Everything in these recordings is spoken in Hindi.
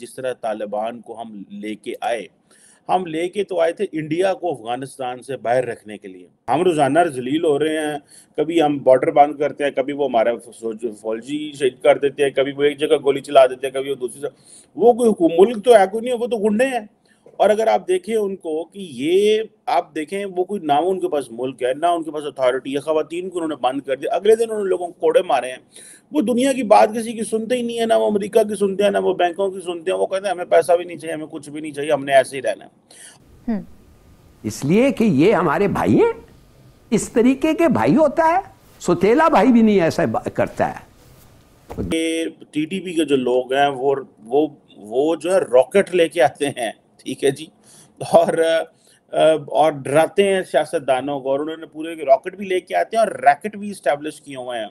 जिस तरह तालिबान को हम लेके आए, हम लेके तो आए थे इंडिया को अफगानिस्तान से बाहर रखने के लिए। हम रोजाना जलील हो रहे हैं, कभी हम बॉर्डर बंद करते हैं, कभी वो हमारा फौजी शहीद कर देते हैं, कभी वो एक जगह गोली चला देते हैं, कभी वो दूसरी जगह। वो कोई मुल्क तो है कोई नहीं, वो तो गुंडे हैं। और अगर आप देखें उनको कि ये आप देखें, वो कोई ना उनके पास मुल्क है ना उनके पास अथॉरिटी है, खवातीन को उन्होंने बंद कर दिया, अगले दिन उन्होंने लोगों को कोड़े मारे हैं। वो दुनिया की बात किसी की सुनते ही नहीं है, ना वो अमेरिका की सुनते हैं, ना वो बैंकों की सुनते हैं। वो कहते हैं हमें पैसा भी नहीं चाहिए, हमें कुछ भी नहीं चाहिए, हमने ऐसे ही रहना है। इसलिए कि ये हमारे भाई हैं, इस तरीके के भाई होता है, सुतेला भाई भी नहीं ऐसा करता है। ये टीटीपी के जो लोग हैं वो जो है रॉकेट लेके आते हैं, ठीक है जी, और डराते हैं सियासतदानों को, और उन्होंने पूरे रॉकेट भी लेके आते हैं और रैकेट भी इस्टेब्लिश किए हुए हैं।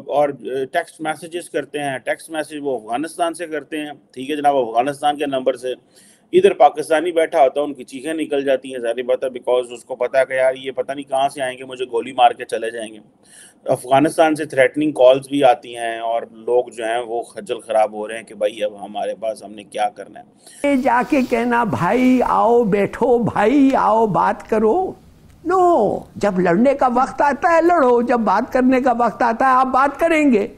और टेक्स्ट मैसेजेस करते हैं, टेक्स्ट मैसेज वो अफगानिस्तान से करते हैं, ठीक है जनाब, अफगानिस्तान के नंबर से। इधर पाकिस्तानी बैठा होता है, उनकी चीखें निकल जाती हैं, सारी बात है, बिकॉज उसको पता है कि यार ये पता नहीं कहाँ से आएंगे, मुझे गोली मार के चले जाएंगे। अफगानिस्तान से थ्रेटनिंग कॉल्स भी आती हैं, और लोग जो हैं वो खज्जल खराब हो रहे हैं कि भाई अब हमारे पास हमने क्या करना है। जाके कहना भाई आओ बैठो, भाई आओ बात करो, नो, जब लड़ने का वक्त आता है लड़ो, जब बात करने का वक्त आता है आप बात करेंगे।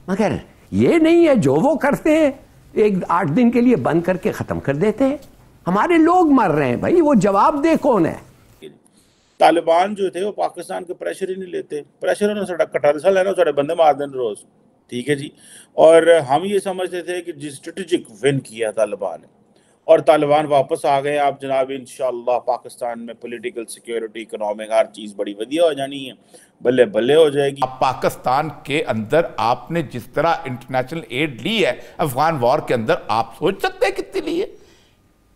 मगर ये नहीं है जो वो करते हैं, एक 8 दिन के लिए बंद करके खत्म कर देते हैं। हमारे लोग मर रहे हैं भाई, वो जवाब दे कौन है? तालिबान जो थे वो पाकिस्तान के प्रेशर ही नहीं लेते, प्रेशर उन्होंने साडा कटारसा लेना, साडे बंदे मार देने रोज, ठीक है जी। और हम ये समझते थे कि जिस स्ट्रेटेजिक विन किया तालिबान ने, और तालिबान वापस आ गए, आप जनाब इंशाल्लाह पाकिस्तान में पॉलिटिकल सिक्योरिटी इकोनॉमिक हर चीज़ बड़ी बढ़िया हो जानी है, बल्ले बल्ले हो जाएगी। पाकिस्तान के अंदर आपने जिस तरह इंटरनेशनल एड ली है अफगान वॉर के अंदर, आप सोच सकते हैं कितनी ली है?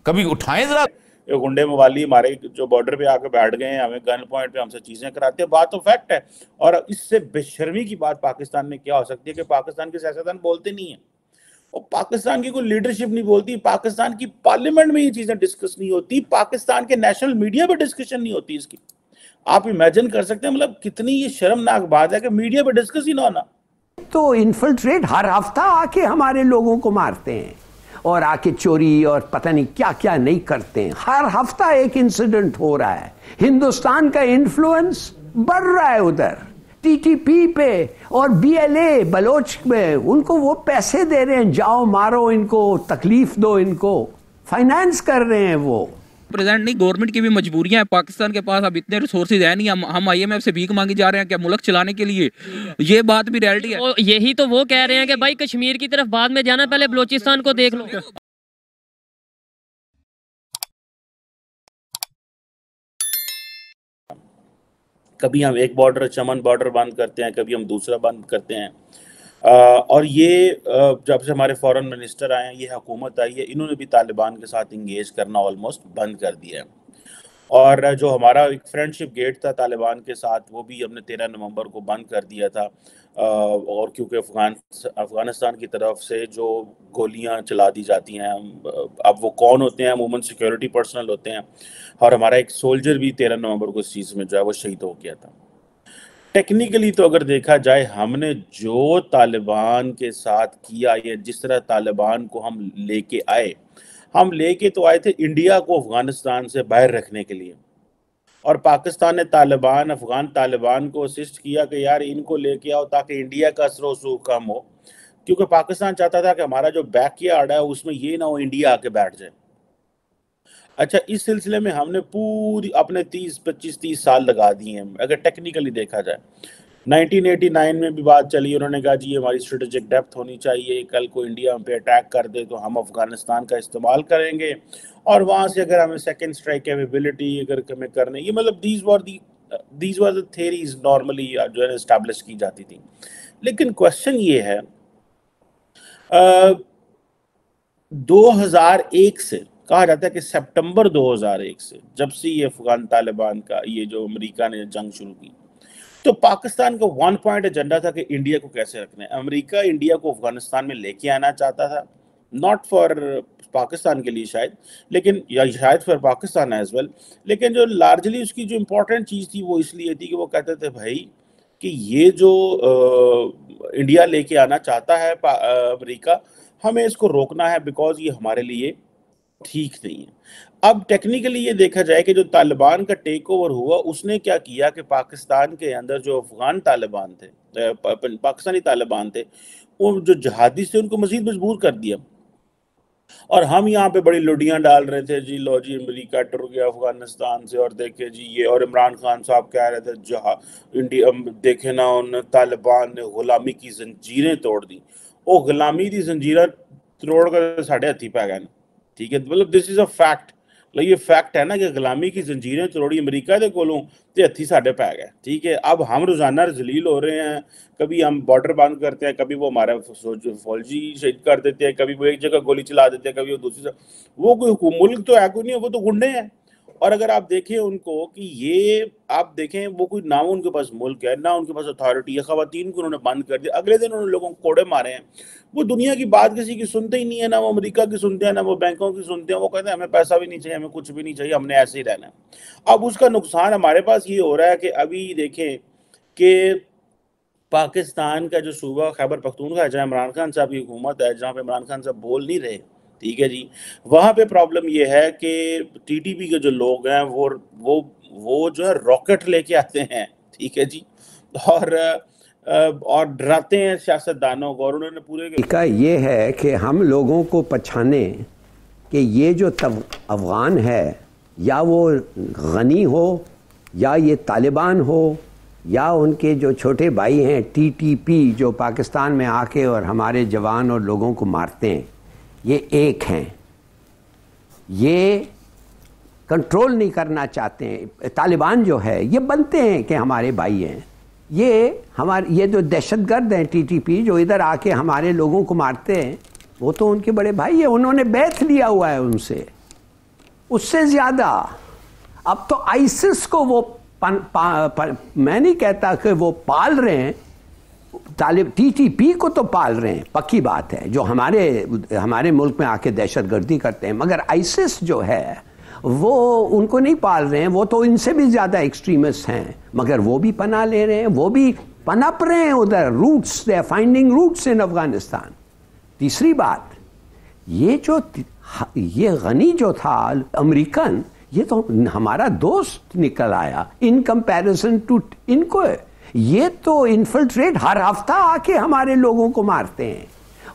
कभी उठाएं जरा। गुंडे मवाली हमारे जो बॉर्डर पे आके बैठ गए हैं, हमें गन पॉइंट पे हमसे चीजें कराते हैं, बात तो फैक्ट है। और इससे बेशर्मी की बात पाकिस्तान में क्या हो सकती है कि पाकिस्तान के सियासतदान बोलते नहीं है, और पाकिस्तान की कोई लीडरशिप नहीं बोलती, पाकिस्तान की पार्लियामेंट में ये चीजें डिस्कस नहीं होती, पाकिस्तान के नेशनल मीडिया पे डिस्कशन नहीं होती इसकी। आप इमेजिन कर सकते हैं, मतलब कितनी ये शर्मनाक बात है कि मीडिया पे डिस्कस ही ना होना। तो इन्फिल्ट्रेट हर हफ्ता आके हमारे लोगों को मारते हैं, और आके चोरी और पता नहीं क्या क्या नहीं करते हैं। हर हफ्ता एक इंसिडेंट हो रहा है। हिंदुस्तान का इन्फ्लुएंस बढ़ रहा है उधर, टीटीपी पे और बीएलए बलोच में, उनको वो पैसे दे रहे हैं, जाओ मारो इनको, तकलीफ दो इनको, फाइनेंस कर रहे हैं वो। प्रेजेंट नहीं, गवर्नमेंट की भी मजबूरियां हैं, पाकिस्तान के पास अब इतने रिसोर्सेज है नहीं, हम आईएमएफ से भीख मांगी जा रहे हैं क्या मुल्क चलाने के लिए? ये बात भी रियलिटी है। यही तो वो कह रहे हैं कि भाई कश्मीर की तरफ बाद में जाना, पहले बलूचिस्तान को देख लो। कभी हम एक बॉर्डर चमन बॉर्डर बंद करते हैं, कभी हम दूसरा बंद करते हैं। और ये जब से हमारे फॉरेन मिनिस्टर आए हैं, ये हुकूमत आई है, इन्होंने भी तालिबान के साथ इंगेज करना ऑलमोस्ट बंद कर दिया है। और जो हमारा एक फ्रेंडशिप गेट था तालिबान के साथ, वो भी हमने 13 नवंबर को बंद कर दिया था। और क्योंकि अफगानिस्तान की तरफ से जो गोलियां चला दी जाती हैं, अब वो कौन होते हैं, अमूमन सिक्योरिटी पर्सनल होते हैं, और हमारा एक सोल्जर भी 13 नवंबर को इस चीज़ में जो है वो शहीद हो गया था। टेक्निकली तो अगर देखा जाए, हमने जो तालिबान के साथ किया, या जिस तरह तालिबान को हम लेके आए, हम लेके तो आए थे इंडिया को अफगानिस्तान से बाहर रखने के लिए। और पाकिस्तान ने अफगान तालिबान को असिस्ट किया कि यार इनको लेके आओ ताकि इंडिया का असर रसूख कम हो, क्योंकि पाकिस्तान चाहता था कि हमारा जो बैकयार्ड है उसमें ये ना हो इंडिया आके बैठ जाए। अच्छा, इस सिलसिले में हमने पूरी अपने 25-30 साल लगा दिए हैं अगर टेक्निकली देखा जाए। 1989 में भी बात चली, उन्होंने कहा जी हमारी स्ट्रेटेजिक डेप्थ होनी चाहिए, कल को इंडिया हम पे अटैक कर दे तो हम अफगानिस्तान का इस्तेमाल करेंगे, और वहाँ से अगर हमें सेकेंड स्ट्राइक कैपेबिलिटी अगर हमें करने, ये मतलब these were the theories normally जो है इस्टेब्लिश की जाती थी। लेकिन क्वेश्चन ये है, 2001 से कहा जाता है कि सितंबर 2001 से जब से ये अफगान तालिबान का ये जो अमेरिका ने जंग शुरू की, तो पाकिस्तान का 1 पॉइंट एजेंडा था कि इंडिया को कैसे रखना है। अमेरिका इंडिया को अफगानिस्तान में लेके आना चाहता था, नॉट फॉर पाकिस्तान के लिए शायद, लेकिन या शायद फॉर पाकिस्तान एज वेल, लेकिन जो लार्जली उसकी जो इम्पोर्टेंट चीज़ थी वो इसलिए थी कि वो कहते थे भाई कि ये जो इंडिया लेके आना चाहता है अमेरिका, हमें इसको रोकना है, बिकॉज ये हमारे लिए ठीक नहीं है। अब टेक्निकली ये देखा जाए कि जो तालिबान का टेक ओवर हुआ, उसने क्या किया कि पाकिस्तान के अंदर जो अफगान तालिबान थे, पाकिस्तानी तालिबान थे, वो जो जहादी थे उनको मजीद मजबूर कर दिया। और हम यहाँ पे बड़ी लुडियाँ डाल रहे थे जी, लो जी अमेरिका टुर गया अफगानिस्तान से, और देखे जी ये, और इमरान खान साहब कह रहे थे जहाँ इंडिया देखे ना उन तालिबान ने गुलामी की जंजीरें तोड़ दी। वो गुलामी की जंजीरें तोड़ कर साढ़े हथी पै गए, ठीक है, मतलब दिस इज अ फैक्ट, ये फैक्ट है ना कि गुलामी की जंजीरें तोड़ी अमेरिका के कोलों ते हथी साढ़े पै गए, ठीक है। अब हम रोजाना जलील हो रहे हैं, कभी हम बॉर्डर बंद करते हैं, कभी वो हमारा फौजी शहीद कर देते हैं, कभी वो एक जगह गोली चला देते हैं, कभी वो दूसरी जगह, वो कोई मुल्क तो है कोई नहीं, वो तो गुंडे हैं। और अगर आप देखें उनको कि ये आप देखें, वो कोई ना उनके पास मुल्क है ना उनके पास अथॉरिटी है, खवातीन को उन्होंने बंद कर दिया, अगले दिन उन्होंने लोगों को कोड़े मारे हैं। वो दुनिया की बात किसी की सुनते ही नहीं है, ना वो अमेरिका की सुनते हैं, ना वो बैंकों की सुनते हैं। वो कहते हैं हमें पैसा भी नहीं चाहिए, हमें कुछ भी नहीं चाहिए, हमने ऐसे ही रहना है। अब उसका नुकसान हमारे पास ये हो रहा है कि अभी देखें कि पाकिस्तान का जो सूबा खैबर पख्तूनख्वा है, जहाँ इमरान खान साहब की हुकूमत है, जहाँ पे इमरान खान साहब बोल नहीं रहे, ठीक है जी, वहाँ पे प्रॉब्लम ये है कि टीटीपी के जो लोग हैं वो जो है रॉकेट लेके आते हैं, ठीक है जी, और डराते हैं सियासतदानों को। और उन्होंने पूरे का ये है कि हम लोगों को पहचाने कि ये जो अफगान है, या वो गनी हो या ये तालिबान हो या उनके जो छोटे भाई हैं टीटीपी, जो पाकिस्तान में आके और हमारे जवान और लोगों को मारते हैं, ये एक हैं। ये कंट्रोल नहीं करना चाहते हैं। तालिबान जो है ये बनते हैं कि हमारे भाई हैं, ये जो दहशतगर्द हैं टीटीपी, जो इधर आके हमारे लोगों को मारते हैं, वो तो उनके बड़े भाई हैं, उन्होंने बैठ लिया हुआ है उनसे। उससे ज़्यादा अब तो आईसिस को वो मैं नहीं कहता कि वो पाल रहे हैं, टीटीपी को तो पाल रहे हैं, पक्की बात है, जो हमारे मुल्क में आके दहशतगर्दी करते हैं। मगर आईसिस जो है वो उनको नहीं पाल रहे हैं, वो तो इनसे भी ज़्यादा एक्सट्रीमिस्ट हैं, मगर वो भी पनाह ले रहे हैं, वो भी पनप रहे हैं उधर। Roots, they are finding roots in Afghanistan. तीसरी बात, ये गनी जो था अमेरिकन, ये तो हमारा दोस्त निकल आया इन कंपैरिजन टू इनको। ये तो इन्फिल्ट्रेट हर हफ्ता आके हमारे लोगों को मारते हैं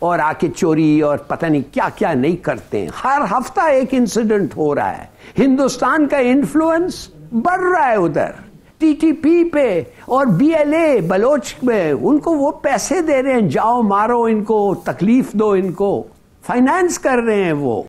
और आके चोरी और पता नहीं क्या क्या नहीं करते हैं। हर हफ्ता एक इंसिडेंट हो रहा है। हिंदुस्तान का इन्फ्लुएंस बढ़ रहा है उधर टीटीपी पे, और बीएलए बलोच में उनको वो पैसे दे रहे हैं, जाओ मारो इनको, तकलीफ दो इनको, फाइनेंस कर रहे हैं वो।